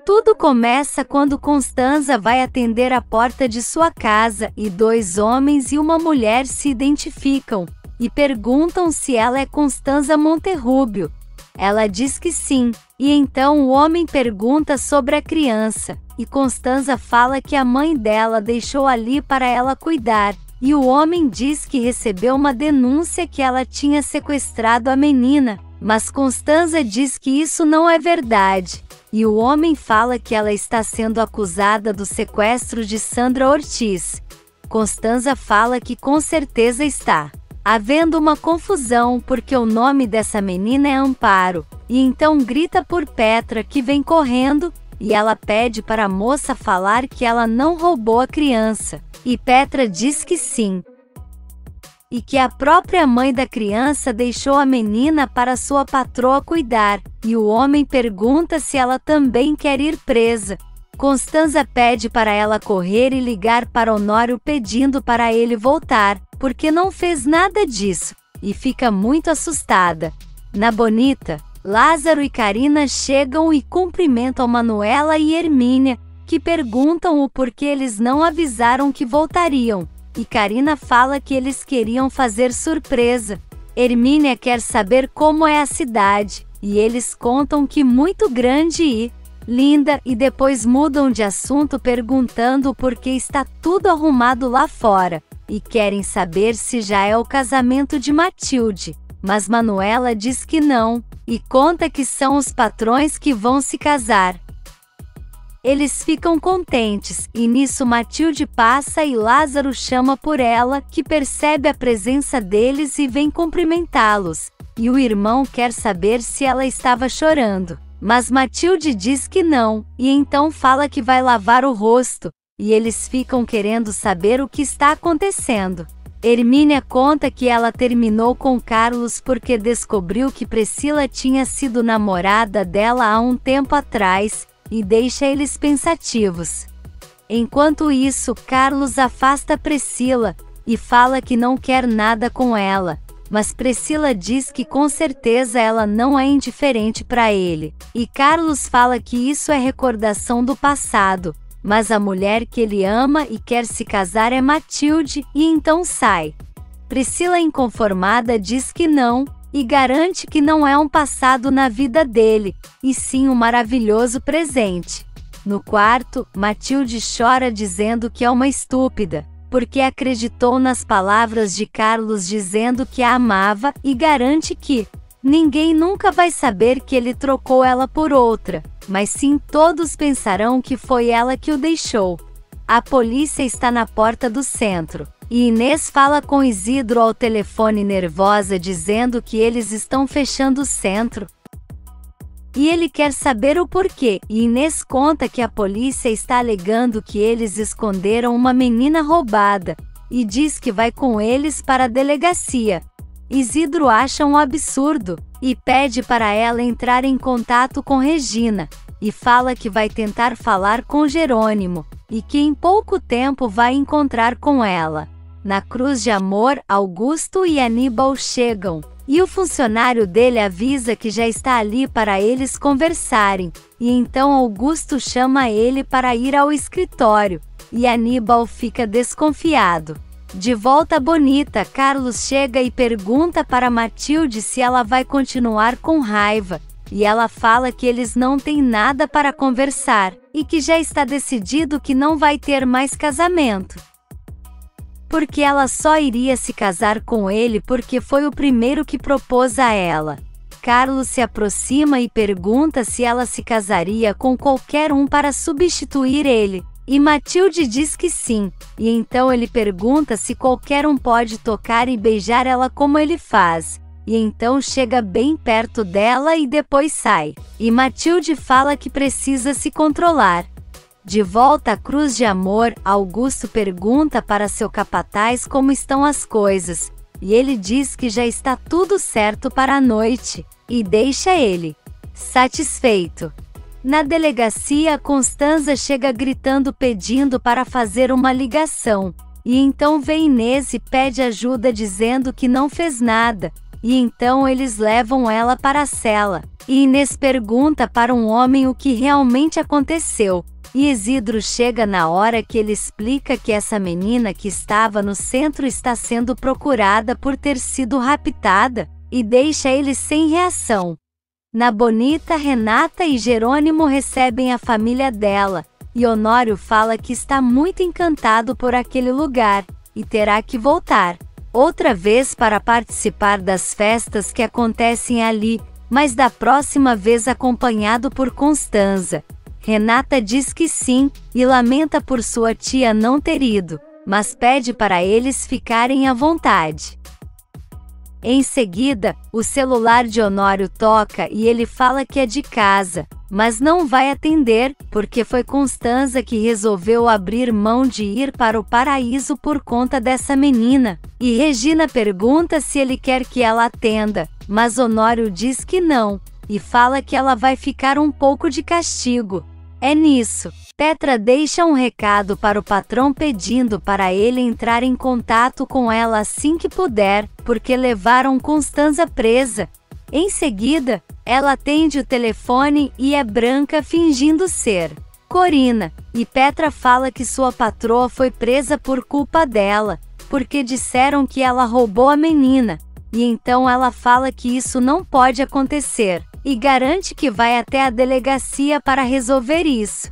Tudo começa quando Constanza vai atender a porta de sua casa e 2 homens e uma mulher se identificam e perguntam se ela é Constanza Monterrubio. Ela diz que sim, e então o homem pergunta sobre a criança, e Constanza fala que a mãe dela deixou ali para ela cuidar, e o homem diz que recebeu uma denúncia que ela tinha sequestrado a menina, mas Constanza diz que isso não é verdade. E o homem fala que ela está sendo acusada do sequestro de Sandra Ortiz. Constanza fala que com certeza está havendo uma confusão porque o nome dessa menina é Amparo, e então grita por Petra que vem correndo, e ela pede para a moça falar que ela não roubou a criança, e Petra diz que sim, e que a própria mãe da criança deixou a menina para sua patroa cuidar, e o homem pergunta se ela também quer ir presa. Constanza pede para ela correr e ligar para Honório pedindo para ele voltar, porque não fez nada disso, e fica muito assustada. Na Bonita, Lázaro e Karina chegam e cumprimentam Manuela e Hermínia, que perguntam o porquê eles não avisaram que voltariam. E Karina fala que eles queriam fazer surpresa. Hermínia quer saber como é a cidade, e eles contam que muito grande e linda, e depois mudam de assunto perguntando por que está tudo arrumado lá fora, e querem saber se já é o casamento de Matilde, mas Manuela diz que não, e conta que são os patrões que vão se casar. Eles ficam contentes, e nisso Matilde passa e Lázaro chama por ela, que percebe a presença deles e vem cumprimentá-los, e o irmão quer saber se ela estava chorando, mas Matilde diz que não, e então fala que vai lavar o rosto, e eles ficam querendo saber o que está acontecendo. Hermínia conta que ela terminou com Carlos porque descobriu que Priscila tinha sido namorada dela há um tempo atrás, e deixa eles pensativos. Enquanto isso, Carlos afasta Priscila, e fala que não quer nada com ela, mas Priscila diz que com certeza ela não é indiferente para ele, e Carlos fala que isso é recordação do passado, mas a mulher que ele ama e quer se casar é Matilde, e então sai. Priscila, inconformada, diz que não, e garante que não é um passado na vida dele, e sim um maravilhoso presente. No quarto, Matilde chora dizendo que é uma estúpida, porque acreditou nas palavras de Carlos dizendo que a amava, e garante que ninguém nunca vai saber que ele trocou ela por outra, mas sim todos pensarão que foi ela que o deixou. A polícia está na porta do centro, e Inês fala com Isidro ao telefone nervosa dizendo que eles estão fechando o centro. E ele quer saber o porquê, e Inês conta que a polícia está alegando que eles esconderam uma menina roubada, e diz que vai com eles para a delegacia. Isidro acha um absurdo, e pede para ela entrar em contato com Regina, e fala que vai tentar falar com Jerônimo, e que em pouco tempo vai encontrar com ela. Na Cruz de Amor, Augusto e Aníbal chegam, e o funcionário dele avisa que já está ali para eles conversarem, e então Augusto chama ele para ir ao escritório, e Aníbal fica desconfiado. De volta a Bonita, Carlos chega e pergunta para Matilde se ela vai continuar com raiva, e ela fala que eles não têm nada para conversar, e que já está decidido que não vai ter mais casamento, porque ela só iria se casar com ele porque foi o primeiro que propôs a ela. Carlos se aproxima e pergunta se ela se casaria com qualquer um para substituir ele, e Matilde diz que sim, e então ele pergunta se qualquer um pode tocar e beijar ela como ele faz, e então chega bem perto dela e depois sai, e Matilde fala que precisa se controlar. De volta à Cruz de Amor, Augusto pergunta para seu capataz como estão as coisas, e ele diz que já está tudo certo para a noite, e deixa ele satisfeito. Na delegacia, Constanza chega gritando pedindo para fazer uma ligação, e então vem Inês e pede ajuda dizendo que não fez nada, e então eles levam ela para a cela, E Inês pergunta para um homem o que realmente aconteceu. E Isidro chega na hora que ele explica que essa menina que estava no centro está sendo procurada por ter sido raptada, e deixa ele sem reação. Na Bonita, Renata e Jerônimo recebem a família dela, e Honório fala que está muito encantado por aquele lugar, e terá que voltar outra vez para participar das festas que acontecem ali, mas da próxima vez acompanhado por Constanza. Renata diz que sim, e lamenta por sua tia não ter ido, mas pede para eles ficarem à vontade. Em seguida, o celular de Honório toca e ele fala que é de casa, mas não vai atender, porque foi Constanza que resolveu abrir mão de ir para o paraíso por conta dessa menina. E Regina pergunta se ele quer que ela atenda, mas Honório diz que não, e fala que ela vai ficar um pouco de castigo. É nisso, Petra deixa um recado para o patrão pedindo para ele entrar em contato com ela assim que puder, porque levaram Constanza presa. Em seguida, ela atende o telefone e é Branca fingindo ser Corina, e Petra fala que sua patroa foi presa por culpa dela, porque disseram que ela roubou a menina, e então ela fala que isso não pode acontecer, e garante que vai até a delegacia para resolver isso.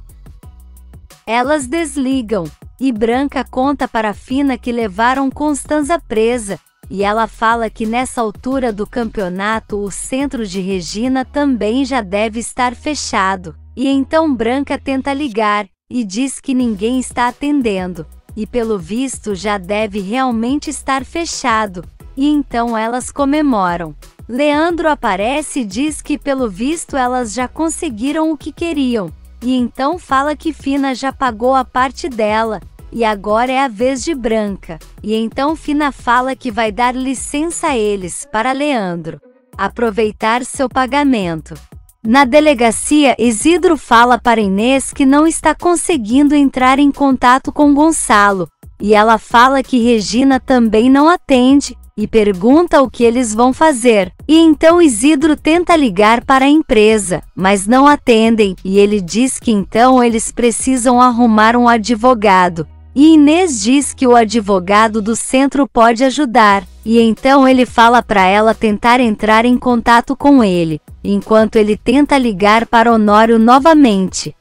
Elas desligam, e Branca conta para Fina que levaram Constanza presa, e ela fala que nessa altura do campeonato o centro de Regina também já deve estar fechado, e então Branca tenta ligar, e diz que ninguém está atendendo, e pelo visto já deve realmente estar fechado, e então elas comemoram. Leandro aparece e diz que pelo visto elas já conseguiram o que queriam, e então fala que Fina já pagou a parte dela, e agora é a vez de Branca, e então Fina fala que vai dar licença a eles, para Leandro aproveitar seu pagamento. Na delegacia, Isidro fala para Inês que não está conseguindo entrar em contato com Gonçalo, e ela fala que Regina também não atende, e pergunta o que eles vão fazer. E então Isidro tenta ligar para a empresa, mas não atendem, e ele diz que então eles precisam arrumar um advogado. E Inês diz que o advogado do centro pode ajudar, e então ele fala para ela tentar entrar em contato com ele, enquanto ele tenta ligar para Honório novamente.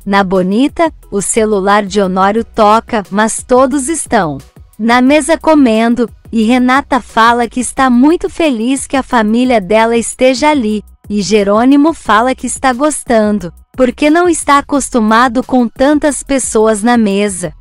Na Bonita, o celular de Honório toca, mas todos estão na mesa comendo, e Renata fala que está muito feliz que a família dela esteja ali, e Jerônimo fala que está gostando, porque não está acostumado com tantas pessoas na mesa.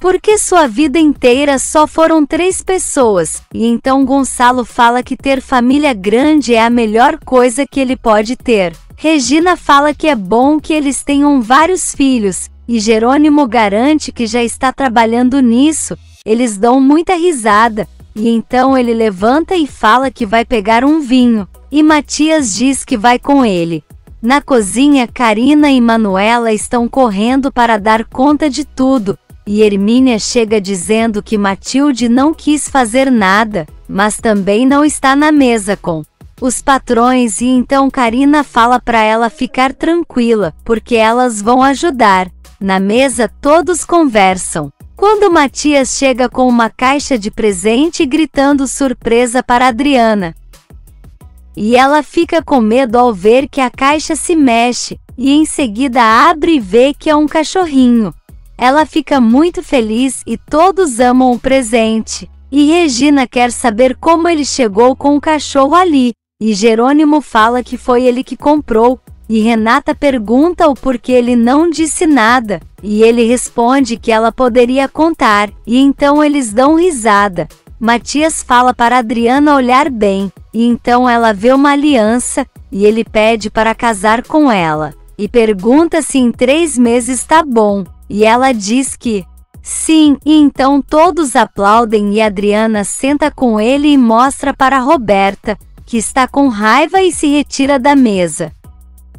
Porque sua vida inteira só foram 3 pessoas, e então Gonçalo fala que ter família grande é a melhor coisa que ele pode ter. Regina fala que é bom que eles tenham vários filhos, e Jerônimo garante que já está trabalhando nisso. Eles dão muita risada, e então ele levanta e fala que vai pegar um vinho, e Matias diz que vai com ele. Na cozinha, Karina e Manuela estão correndo para dar conta de tudo, e Hermínia chega dizendo que Matilde não quis fazer nada, mas também não está na mesa com os patrões, e então Karina fala para ela ficar tranquila, porque elas vão ajudar. Na mesa todos conversam, quando Matias chega com uma caixa de presente gritando surpresa para Adriana. E ela fica com medo ao ver que a caixa se mexe, e em seguida abre e vê que é um cachorrinho. Ela fica muito feliz e todos amam o presente. E Regina quer saber como ele chegou com o cachorro ali, e Jerônimo fala que foi ele que comprou, e Renata pergunta o porquê ele não disse nada, e ele responde que ela poderia contar, e então eles dão risada. Matias fala para Adriana olhar bem, e então ela vê uma aliança, e ele pede para casar com ela, e pergunta se em 3 meses tá bom, e ela diz que sim, e então todos aplaudem e Adriana senta com ele e mostra para Roberta, que está com raiva e se retira da mesa.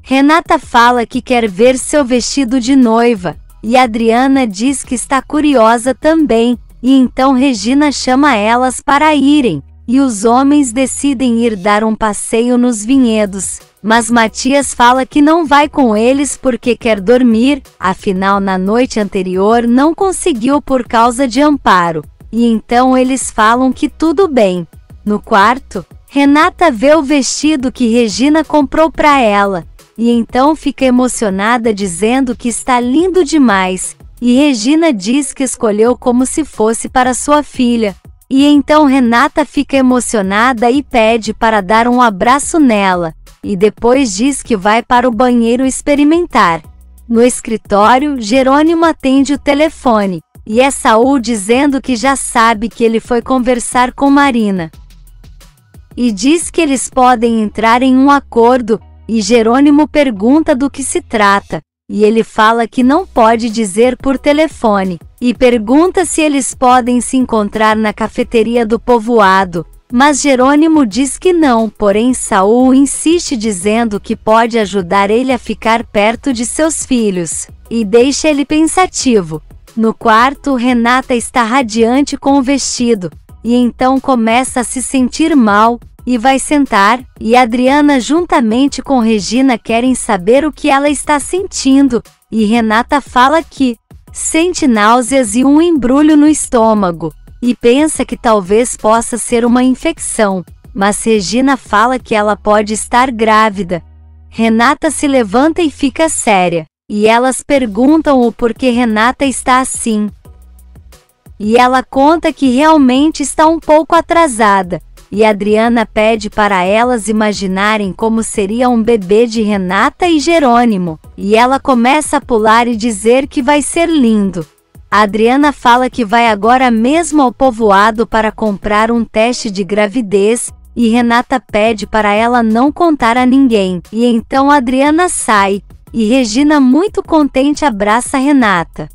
Renata fala que quer ver seu vestido de noiva, e Adriana diz que está curiosa também, e então Regina chama elas para irem, e os homens decidem ir dar um passeio nos vinhedos. Mas Matias fala que não vai com eles porque quer dormir, afinal na noite anterior não conseguiu por causa de Amparo. E então eles falam que tudo bem. No quarto, Renata vê o vestido que Regina comprou para ela, e então fica emocionada dizendo que está lindo demais, e Regina diz que escolheu como se fosse para sua filha. E então Renata fica emocionada e pede para dar um abraço nela, e depois diz que vai para o banheiro experimentar. No escritório, Jerônimo atende o telefone, e é Saul dizendo que já sabe que ele foi conversar com Marina. E diz que eles podem entrar em um acordo, e Jerônimo pergunta do que se trata, e ele fala que não pode dizer por telefone, e pergunta se eles podem se encontrar na cafeteria do povoado, mas Jerônimo diz que não, porém Saul insiste dizendo que pode ajudar ele a ficar perto de seus filhos, e deixa ele pensativo. No quarto, Renata está radiante com o vestido, e então começa a se sentir mal, e vai sentar, e Adriana juntamente com Regina querem saber o que ela está sentindo, e Renata fala que sente náuseas e um embrulho no estômago, e pensa que talvez possa ser uma infecção, mas Regina fala que ela pode estar grávida. Renata se levanta e fica séria, e elas perguntam o porquê Renata está assim. E ela conta que realmente está um pouco atrasada, e Adriana pede para elas imaginarem como seria um bebê de Renata e Jerônimo, e ela começa a pular e dizer que vai ser lindo. A Adriana fala que vai agora mesmo ao povoado para comprar um teste de gravidez, e Renata pede para ela não contar a ninguém, e então Adriana sai, e Regina muito contente abraça Renata.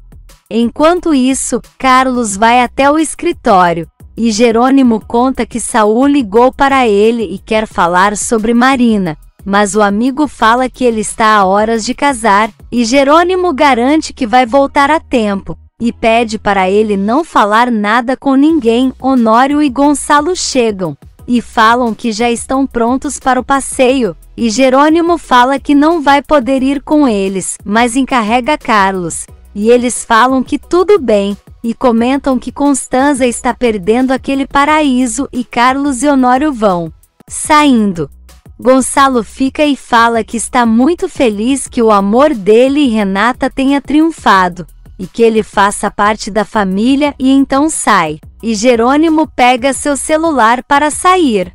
Enquanto isso, Carlos vai até o escritório, e Jerônimo conta que Saul ligou para ele e quer falar sobre Marina, mas o amigo fala que ele está a horas de casar, e Jerônimo garante que vai voltar a tempo, e pede para ele não falar nada com ninguém. Honório e Gonçalo chegam, e falam que já estão prontos para o passeio, e Jerônimo fala que não vai poder ir com eles, mas encarrega Carlos, e eles falam que tudo bem, e comentam que Constanza está perdendo aquele paraíso e Carlos e Honório vão saindo. Gonçalo fica e fala que está muito feliz que o amor dele e Renata tenha triunfado, e que ele faça parte da família, e então sai, e Jerônimo pega seu celular para sair.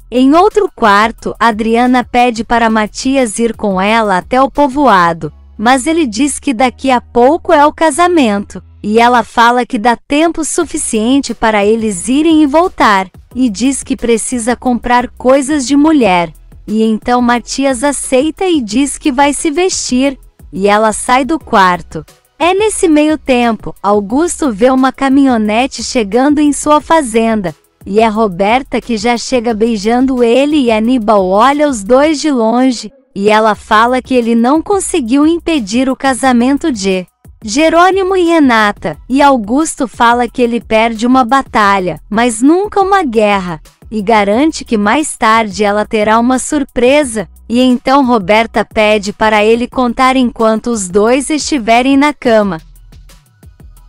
Em outro quarto, Adriana pede para Matias ir com ela até o povoado, mas ele diz que daqui a pouco é o casamento, e ela fala que dá tempo suficiente para eles irem e voltar, e diz que precisa comprar coisas de mulher, e então Matias aceita e diz que vai se vestir, e ela sai do quarto. É nesse meio tempo, Augusto vê uma caminhonete chegando em sua fazenda, e é Roberta que já chega beijando ele, e Aníbal olha os dois de longe, e ela fala que ele não conseguiu impedir o casamento de Jerônimo e Renata, e Augusto fala que ele perde uma batalha, mas nunca uma guerra, e garante que mais tarde ela terá uma surpresa, e então Roberta pede para ele contar enquanto os dois estiverem na cama.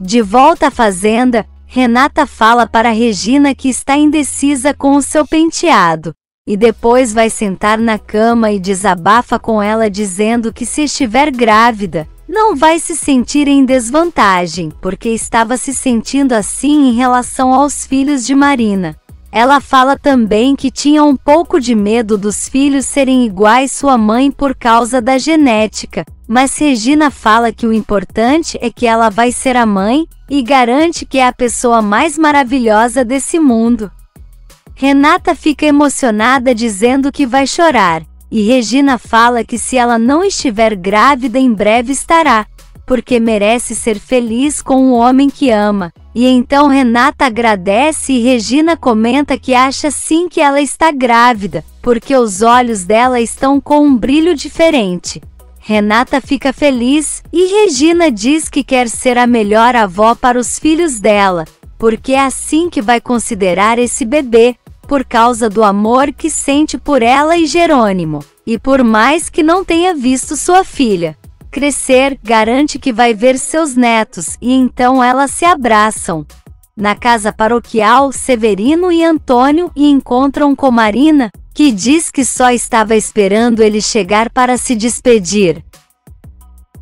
De volta à fazenda, Renata fala para Regina que está indecisa com o seu penteado, e depois vai sentar na cama e desabafa com ela dizendo que se estiver grávida, não vai se sentir em desvantagem, porque estava se sentindo assim em relação aos filhos de Marina. Ela fala também que tinha um pouco de medo dos filhos serem iguais sua mãe por causa da genética, mas Regina fala que o importante é que ela vai ser a mãe, e garante que é a pessoa mais maravilhosa desse mundo. Renata fica emocionada dizendo que vai chorar, e Regina fala que se ela não estiver grávida em breve estará, porque merece ser feliz com o homem que ama. E então Renata agradece e Regina comenta que acha sim que ela está grávida, porque os olhos dela estão com um brilho diferente. Renata fica feliz, e Regina diz que quer ser a melhor avó para os filhos dela, porque é assim que vai considerar esse bebê, por causa do amor que sente por ela e Jerônimo. E por mais que não tenha visto sua filha crescer, garante que vai ver seus netos, e então elas se abraçam na casa paroquial, Severino e Antônio, e encontram com Marina, que diz que só estava esperando ele chegar para se despedir.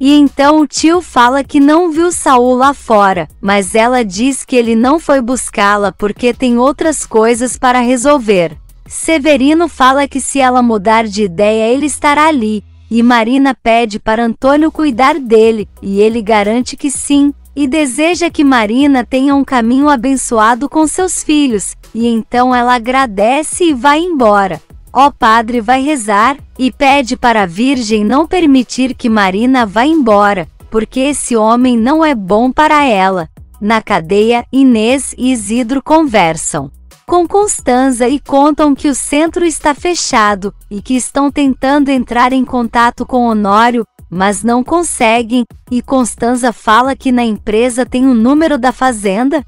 E então o tio fala que não viu Saul lá fora, mas ela diz que ele não foi buscá-la porque tem outras coisas para resolver. Severino fala que se ela mudar de ideia ele estará ali, e Marina pede para Antônio cuidar dele, e ele garante que sim, e deseja que Marina tenha um caminho abençoado com seus filhos, e então ela agradece e vai embora. O padre vai rezar, e pede para a Virgem não permitir que Marina vá embora, porque esse homem não é bom para ela. Na cadeia, Inês e Isidro conversam com Constanza e contam que o centro está fechado, e que estão tentando entrar em contato com Honório, mas não conseguem, e Constanza fala que na empresa tem o número da fazenda.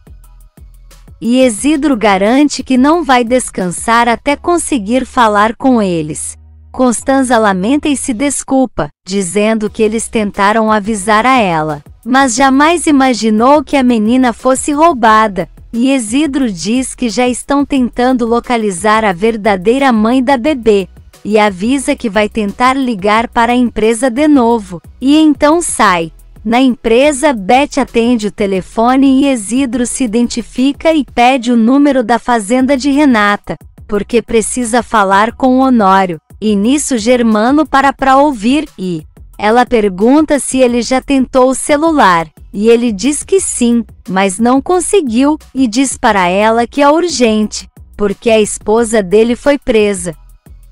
E Isidro garante que não vai descansar até conseguir falar com eles. Constanza lamenta e se desculpa, dizendo que eles tentaram avisar a ela, mas jamais imaginou que a menina fosse roubada, e Isidro diz que já estão tentando localizar a verdadeira mãe da bebê, e avisa que vai tentar ligar para a empresa de novo, e então sai. Na empresa, Beth atende o telefone e Isidro se identifica e pede o número da fazenda de Renata, porque precisa falar com Honório, e nisso Germano para ouvir, e ela pergunta se ele já tentou o celular, e ele diz que sim, mas não conseguiu, e diz para ela que é urgente, porque a esposa dele foi presa.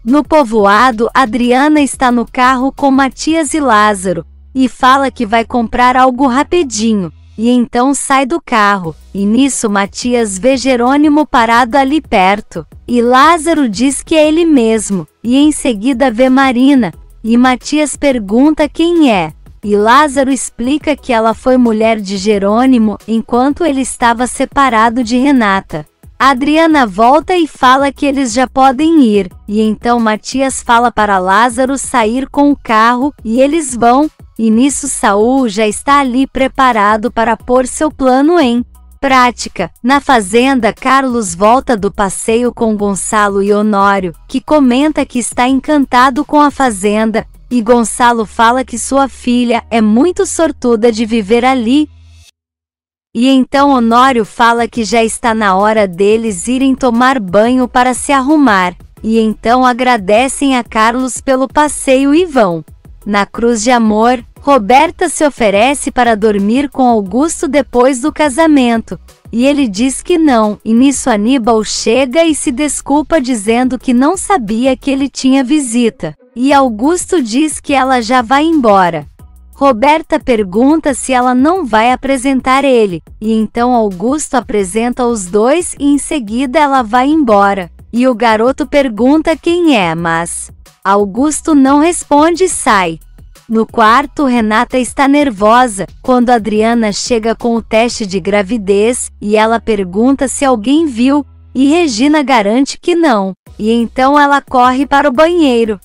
No povoado, Adriana está no carro com Matias e Lázaro, e fala que vai comprar algo rapidinho, e então sai do carro, e nisso Matias vê Jerônimo parado ali perto, e Lázaro diz que é ele mesmo, e em seguida vê Marina, e Matias pergunta quem é, e Lázaro explica que ela foi mulher de Jerônimo enquanto ele estava separado de Renata. Adriana volta e fala que eles já podem ir, e então Matias fala para Lázaro sair com o carro, e eles vão, e nisso Saul já está ali preparado para pôr seu plano em prática. Na fazenda, Carlos volta do passeio com Gonçalo e Honório, que comenta que está encantado com a fazenda, e Gonçalo fala que sua filha é muito sortuda de viver ali. E então Honório fala que já está na hora deles irem tomar banho para se arrumar, e então agradecem a Carlos pelo passeio e vão. Na cruz de amor, Roberta se oferece para dormir com Augusto depois do casamento, e ele diz que não, e nisso Aníbal chega e se desculpa dizendo que não sabia que ele tinha visita, e Augusto diz que ela já vai embora. Roberta pergunta se ela não vai apresentar ele, e então Augusto apresenta os dois e em seguida ela vai embora, e o garoto pergunta quem é, mas Augusto não responde e sai. No quarto, Renata está nervosa, quando Adriana chega com o teste de gravidez, e ela pergunta se alguém viu, e Regina garante que não, e então ela corre para o banheiro.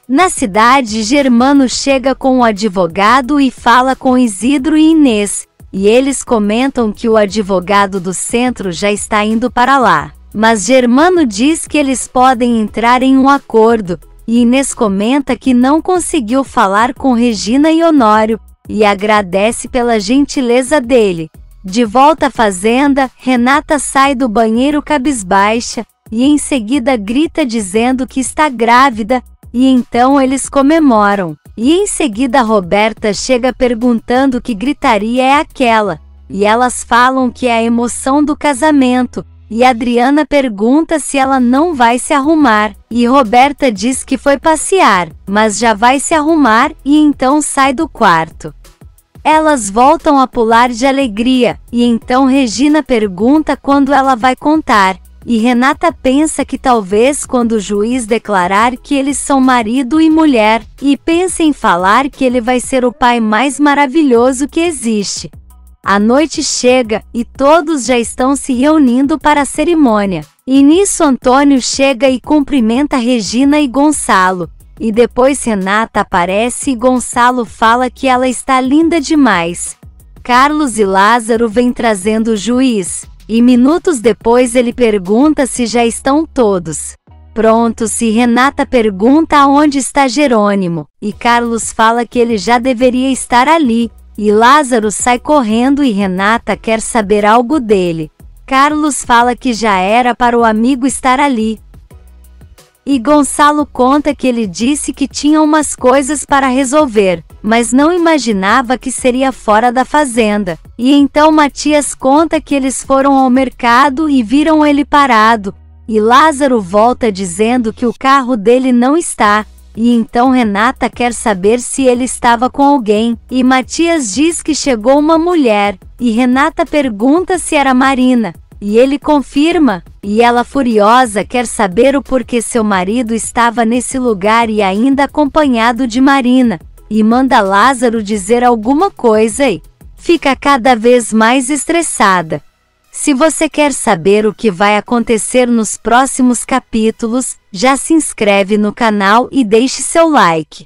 Na cidade, Germano chega com o advogado e fala com Isidro e Inês, e eles comentam que o advogado do centro já está indo para lá. Mas Germano diz que eles podem entrar em um acordo, e Inês comenta que não conseguiu falar com Regina e Honório, e agradece pela gentileza dele. De volta à fazenda, Renata sai do banheiro cabisbaixa, e em seguida grita dizendo que está grávida, e então eles comemoram. E em seguida Roberta chega perguntando que gritaria é aquela, e elas falam que é a emoção do casamento, e Adriana pergunta se ela não vai se arrumar, e Roberta diz que foi passear, mas já vai se arrumar, e então sai do quarto. Elas voltam a pular de alegria, e então Regina pergunta quando ela vai contar, e Renata pensa que talvez quando o juiz declarar que eles são marido e mulher, e pensa em falar que ele vai ser o pai mais maravilhoso que existe. A noite chega e todos já estão se reunindo para a cerimônia. E nisso Antônio chega e cumprimenta Regina e Gonçalo. E depois Renata aparece e Gonçalo fala que ela está linda demais. Carlos e Lázaro vêm trazendo o juiz. E minutos depois ele pergunta se já estão todos prontos e Renata pergunta aonde está Jerônimo. E Carlos fala que ele já deveria estar ali. E Lázaro sai correndo e Renata quer saber algo dele. Carlos fala que já era para o amigo estar ali. E Gonçalo conta que ele disse que tinha umas coisas para resolver, mas não imaginava que seria fora da fazenda. E então Matias conta que eles foram ao mercado e viram ele parado. E Lázaro volta dizendo que o carro dele não está. E então Renata quer saber se ele estava com alguém. E Matias diz que chegou uma mulher. E Renata pergunta se era Marina. E ele confirma. E ela, furiosa, quer saber o porquê seu marido estava nesse lugar e ainda acompanhado de Marina. E manda Lázaro dizer alguma coisa e fica cada vez mais estressada. Se você quer saber o que vai acontecer nos próximos capítulos, já se inscreve no canal e deixe seu like.